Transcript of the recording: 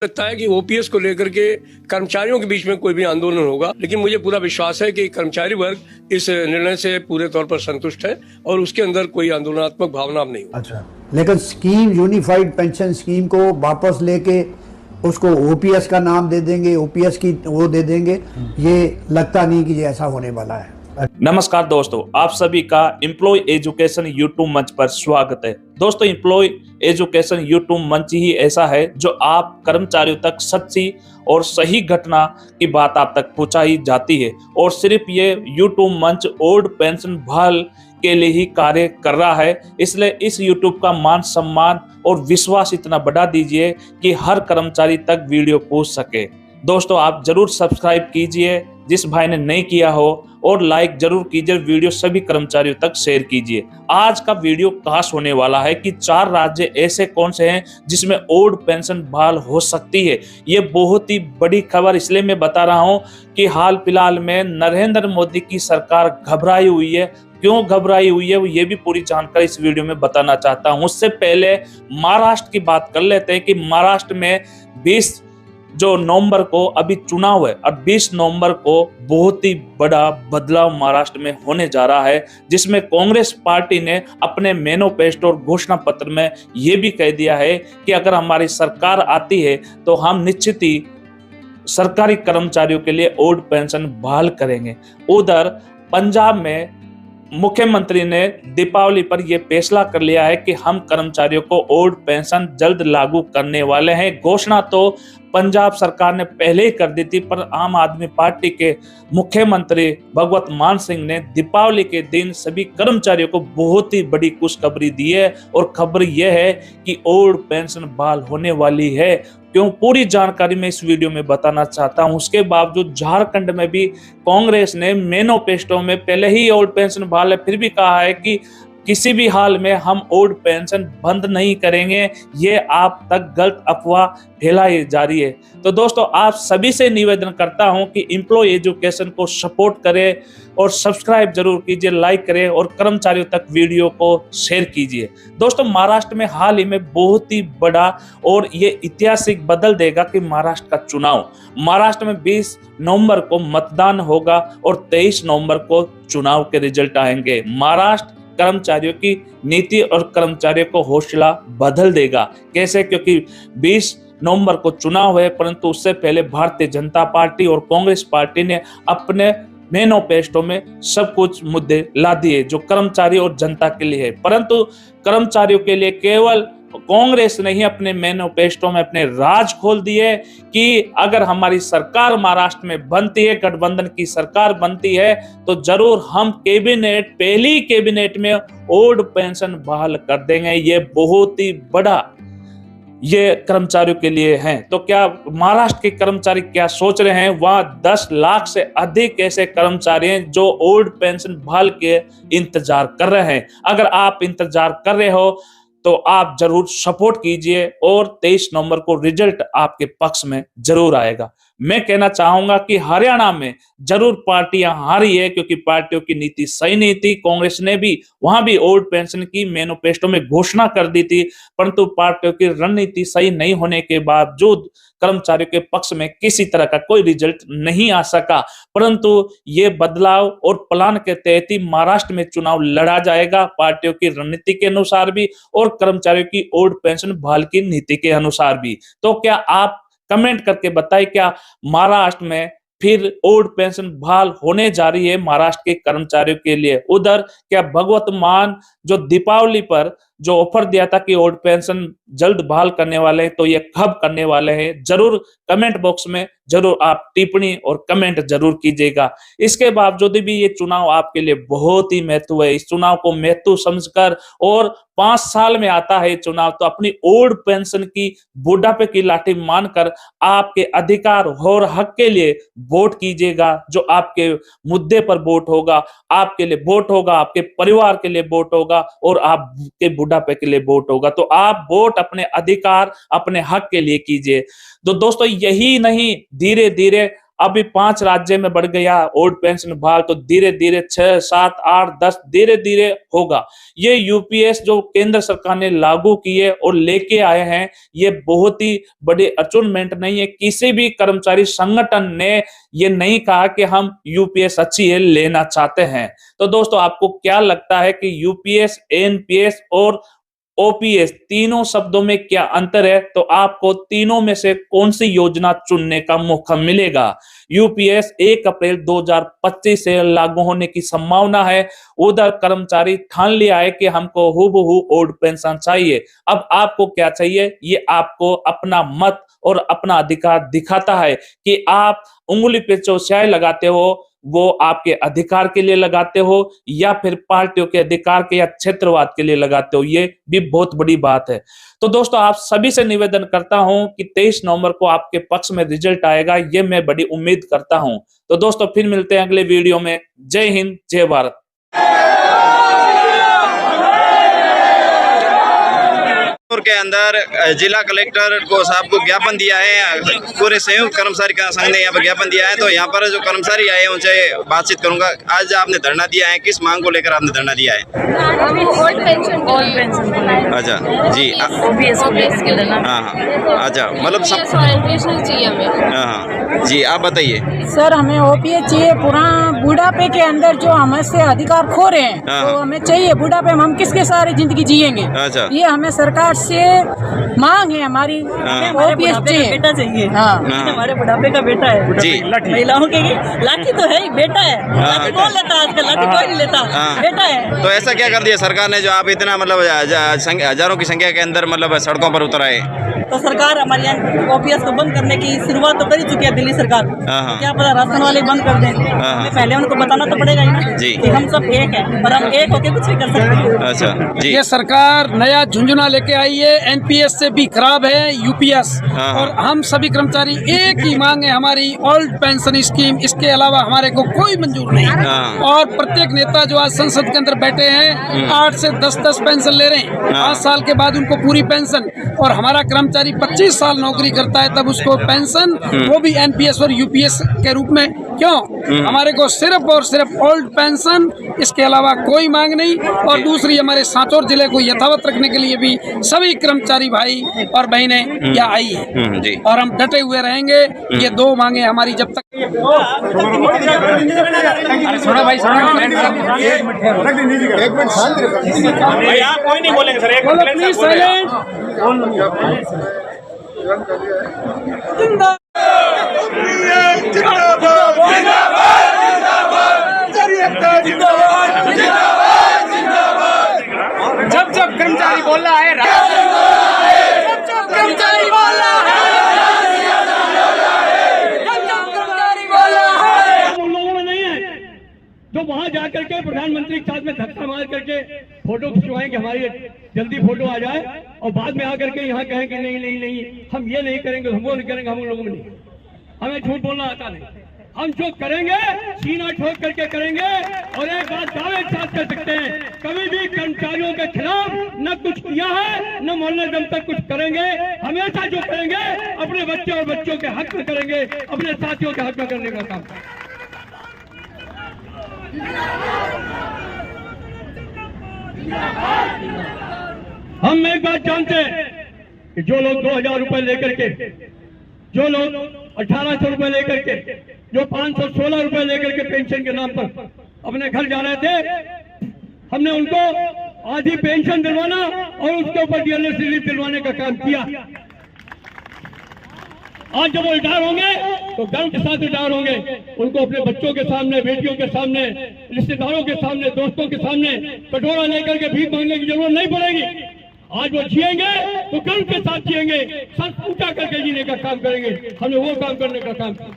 लगता है कि ओपीएस को लेकर के कर्मचारियों के बीच में कोई भी आंदोलन होगा, लेकिन मुझे पूरा विश्वास है कि कर्मचारी वर्ग इस निर्णय से पूरे तौर पर संतुष्ट है और उसके अंदर कोई आंदोलनात्मक भावना अब नहीं होगी। अच्छा, लेकिन स्कीम यूनिफाइड पेंशन स्कीम को वापस लेके उसको ओपीएस का नाम दे देंगे, ओपीएस की वो दे देंगे, ये लगता नहीं कि ये ऐसा होने वाला है। नमस्कार दोस्तों, आप सभी का एम्प्लॉय एजुकेशन यूट्यूब मंच पर स्वागत है। दोस्तों, एम्प्लॉय एजुकेशन यूट्यूब मंच ही ऐसा है जो आप कर्मचारियों तक सच्ची और सही घटना की बात आप तक पहुंचाई जाती है और सिर्फ ये यूट्यूब मंच ओल्ड पेंशन बहाल के लिए ही कार्य कर रहा है। इसलिए इस यूट्यूब का मान सम्मान और विश्वास इतना बढ़ा दीजिए कि हर कर्मचारी तक वीडियो पहुंच सके। दोस्तों, आप जरूर सब्सक्राइब कीजिए जिस भाई ने नहीं किया हो, और लाइक जरूर कीजिए, वीडियो सभी कर्मचारियों तक शेयर कीजिए। आज का वीडियो खास होने वाला है कि 4 राज्य ऐसे कौन से हैं जिसमें ओल्ड पेंशन बहाल हो सकती है। ये बहुत ही बड़ी खबर इसलिए मैं बता रहा हूं कि हाल फिलहाल में नरेंद्र मोदी की सरकार घबराई हुई है। क्यों घबराई हुई है, वो ये भी पूरी जानकारी इस वीडियो में बताना चाहता हूं। उससे पहले महाराष्ट्र की बात कर लेते हैं कि महाराष्ट्र में 20 जो नवंबर को अभी चुनाव है और 20 नवंबर को बहुत ही बड़ा बदलाव महाराष्ट्र में होने जा रहा है, जिसमें कांग्रेस पार्टी ने अपने मैनिफेस्टो और घोषणा पत्र में यह भी कह दिया है कि अगर हमारी सरकार आती है तो हम निश्चित ही सरकारी कर्मचारियों के लिए ओल्ड पेंशन बहाल करेंगे। उधर पंजाब में मुख्यमंत्री ने दीपावली पर यह फैसला कर लिया है कि हम कर्मचारियों को ओल्ड पेंशन जल्द लागू करने वाले हैं। घोषणा तो पंजाब सरकार ने पहले ही कर दी थी, पर आम आदमी पार्टी के मुख्यमंत्री भगवत मान सिंह ने दीपावली के दिन सभी कर्मचारियों को बहुत ही बड़ी खुशखबरी दी है और खबर यह है कि ओल्ड पेंशन बहाल होने वाली है। क्यों, पूरी जानकारी मैं इस वीडियो में बताना चाहता हूं। उसके बावजूद झारखंड में भी कांग्रेस ने मैनिफेस्टो में पहले ही ओल्ड पेंशन बहाल है, फिर भी कहा है कि किसी भी हाल में हम ओल्ड पेंशन बंद नहीं करेंगे। ये आप तक गलत अफवाह फैलाई जा रही है। तो दोस्तों, आप सभी से निवेदन करता हूं कि एम्प्लॉय एजुकेशन को सपोर्ट करें और सब्सक्राइब जरूर कीजिए, लाइक करें और कर्मचारियों तक वीडियो को शेयर कीजिए। दोस्तों, महाराष्ट्र में हाल ही में बहुत ही बड़ा और ये ऐतिहासिक बदल देगा कि महाराष्ट्र का चुनाव, महाराष्ट्र में 20 नवंबर को मतदान होगा और 23 नवंबर को चुनाव के रिजल्ट आएंगे। महाराष्ट्र कर्मचारियों की नीति और कर्मचारियों को हौसला बदल देगा। कैसे? क्योंकि 20 नवंबर को चुनाव है, परंतु उससे पहले भारतीय जनता पार्टी और कांग्रेस पार्टी ने अपने मैनिफेस्टो में सब कुछ मुद्दे ला दिए जो कर्मचारी और जनता के लिए है। परंतु कर्मचारियों के लिए केवल कांग्रेस ने ही अपने मैनिफेस्टो में अपने राज खोल दिए कि अगर हमारी सरकार महाराष्ट्र में बनती है, गठबंधन की सरकार बनती है, तो जरूर हम पहली कैबिनेट में ओल्ड पेंशन बहाल कर देंगे। ये बहुत ही बड़ा ये कर्मचारियों के लिए हैं। तो क्या महाराष्ट्र के कर्मचारी क्या सोच रहे हैं? वहां 10 लाख से अधिक ऐसे कर्मचारी हैं जो ओल्ड पेंशन बहाल के इंतजार कर रहे हैं। अगर आप इंतजार कर रहे हो तो आप जरूर सपोर्ट कीजिए और 23 नवंबर को रिजल्ट आपके पक्ष में जरूर आएगा। मैं कहना चाहूंगा कि हरियाणा में जरूर पार्टियां हारी है, क्योंकि पार्टियों की नीति सही नहीं थी। कांग्रेस ने भी वहां भी ओल्ड पेंशन की मैनिफेस्टो में घोषणा कर दी थी, परंतु पार्टियों की रणनीति सही नहीं होने के बावजूद कर्मचारियों के पक्ष में किसी तरह का कोई रिजल्ट नहीं आ सका। परंतु ये बदलाव और प्लान के तहत ही महाराष्ट्र में चुनाव लड़ा जाएगा, पार्टियों की रणनीति के अनुसार भी और कर्मचारियों की ओल्ड पेंशन बहाल की नीति के अनुसार भी। तो क्या आप कमेंट करके बताइए, क्या महाराष्ट्र में फिर ओल्ड पेंशन बहाल होने जा रही है महाराष्ट्र के कर्मचारियों के लिए? उधर क्या भगवत मान जो दीपावली पर जो ऑफर दिया था कि ओल्ड पेंशन जल्द बहाल करने वाले हैं, तो ये कब करने वाले हैं? जरूर कमेंट बॉक्स में जरूर आप टिप्पणी और कमेंट जरूर कीजिएगा। इसके बावजूद भी ये चुनाव आपके लिए बहुत ही महत्व है। इस चुनाव को महत्व समझकर, और 5 साल में आता है चुनाव, तो अपनी ओल्ड पेंशन की बुढ़ापे की लाठी मानकर आपके अधिकार और हक के लिए वोट कीजिएगा। जो आपके मुद्दे पर वोट होगा, आपके लिए वोट होगा, आपके परिवार के लिए वोट होगा और आपके बुढ़ापे के लिए वोट होगा। तो आप वोट अपने अधिकार, अपने हक के लिए कीजिए। तो दोस्तों, यही नहीं, धीरे धीरे अभी 5 राज्य में बढ़ गया ओल्ड पेंशन बहाल, तो धीरे धीरे 6, 7, 8, 10 धीरे धीरे होगा। ये यूपीएस जो केंद्र सरकार ने लागू किए और लेके आए हैं, ये बहुत ही बड़ी अचीवमेंट नहीं है। किसी भी कर्मचारी संगठन ने ये नहीं कहा कि हम यूपीएस अच्छी है, लेना चाहते हैं। तो दोस्तों, आपको क्या लगता है कि यूपीएस, एनपीएस और ओपीएस तीनों शब्दों में क्या अंतर है? तो आपको तीनों में से कौन सी योजना चुनने का मौका मिलेगा? यूपीएस 1 अप्रैल 2025 से लागू होने की संभावना है। उधर कर्मचारी ठान लिया है कि हमको हूबहू ओल्ड पेंशन चाहिए। अब आपको क्या चाहिए? ये आपको अपना मत और अपना अधिकार दिखाता है कि आप उंगली पे जो स्याही लगाते हो वो आपके अधिकार के लिए लगाते हो या फिर पार्टियों के अधिकार के या क्षेत्रवाद के लिए लगाते हो। ये भी बहुत बड़ी बात है। तो दोस्तों, आप सभी से निवेदन करता हूं कि 23 नवंबर को आपके पक्ष में रिजल्ट आएगा, ये मैं बड़ी उम्मीद करता हूं। तो दोस्तों, फिर मिलते हैं अगले वीडियो में। जय हिंद, जय भारत। के अंदर जिला कलेक्टर को साहब को ज्ञापन दिया है, पूरे संयुक्त कर्मचारी का संघ ने यहाँ पर ज्ञापन दिया है। तो यहाँ पर जो कर्मचारी आए उनसे बातचीत करूंगा। आज आपने धरना दिया है, किस मांग को लेकर आपने धरना दिया है? ओल्ड पेंशन अच्छा जी, ओपीएस के लिए। हाँ हाँ, अच्छा, मतलब सब चाहिए हमें। हाँ जी, आप बताइए। सर, हमें ओपीएस चाहिए। पुराना बुढ़ापे के अंदर जो हमसे अधिकार खो रहे हैं, तो हमें चाहिए। बुढ़ापे में हम किसके सारे जिंदगी जिएंगे? अच्छा, ये हमें सरकार से मांग है हमारी। ओपीएस चाहिए, बेटा चाहिए। हाँ, हमारे बुढ़ापे का बेटा है जी। महिलाओं के लाठी तो है ही, बेटा है। लाठी कौन लेता है आजकल? लाठी कोई नहीं लेता, बेटा है। तो ऐसा क्या कर दिया सरकार ने जो आप इतना मतलब हजारों की संख्या के अंदर मतलब सड़कों पर उतर आए? तो सरकार हमारे यहाँ ओपीएस को बंद करने की शुरुआत तो कर ही चुकी है दिल्ली सरकार। क्या पता राशन वाले बंद कर दें, हमें पहले उनको बताना तो पड़ेगा ही ना जी कि हम सब एक हैं और हम एक होके कुछ भी कर सकते हैं। अच्छा जी, ये सरकार नया झुंझुना लेके आई है। एनपीएस से भी खराब है यूपीएस। और हम सभी कर्मचारी एक ही मांग है हमारी, ओल्ड पेंशन स्कीम। इसके अलावा हमारे को कोई मंजूर नहीं। और प्रत्येक नेता जो आज संसद के अंदर बैठे हैं 8 से 10 पेंशन ले रहे हैं। 5 साल के बाद उनको पूरी पेंशन। और हमारा कर्मचारी 25 साल नौकरी करता है तब उसको पेंशन, वो भी एनपीएस और यूपीएस के रूप में। क्यों? हमारे को सिर्फ और सिर्फ ओल्ड पेंशन, इसके अलावा कोई मांग नहीं। और दूसरी, हमारे सांचौर जिले को यथावत रखने के लिए भी सभी कर्मचारी भाई और बहनें यहाँ आई है और हम डटे हुए रहेंगे। ये 2 मांगे हमारी जब तक। सुनो भाई, एक मिनट शांत रहो। आप कोई नहीं बोलेंगे सर, एक मिनट प्लीज साइलेंट। जब जब कर्मचारी बोल रहा है, जब कर्मचारी बोल रहा है, जब कर्मचारी बोल रहा है, उन लोगों में नहीं है जो वहां जाकर के प्रधानमंत्री के साथ में धक्का मार करके फोटो खिंचवाएं कि हमारी जल्दी फोटो आ जाए और बाद में आकर के यहाँ कहें कि नहीं नहीं नहीं हम ये नहीं करेंगे, हम वो नहीं करेंगे। हम उन लोगों में नहीं, हमें झूठ बोलना आता नहीं। हम जो करेंगे सीना ठोक करके करेंगे। और एक बात दावे के साथ कर सकते हैं, कभी भी कर्मचारियों के खिलाफ न कुछ किया है न मरने दम तक कुछ करेंगे। हमेशा जो करेंगे अपने बच्चे और बच्चों के हक में करेंगे, अपने साथियों के हक में करने का काम। हम एक बात जानते हैं कि जो लोग 2000 रुपए लेकर के, जो लोग 1800 रुपए लेकर के, जो 516 रुपए लेकर के पेंशन के नाम पर अपने घर जा रहे थे, हमने उनको आधी पेंशन दिलवाना और उसके ऊपर डीएलएस रिलीफ दिलवाने का काम किया। आज जब वो रिटायर होंगे तो गर्व के साथ रिटायर होंगे। उनको अपने बच्चों के सामने, बेटियों के सामने, रिश्तेदारों के सामने, दोस्तों के सामने कटोरा लेकर के भीख मांगने की जरूरत नहीं पड़ेगी। आज वो जिएंगे तो गर्व के साथ जिएंगे, सर ऊंचा करके जीने का काम करेंगे। हमने वो काम करने का काम किया।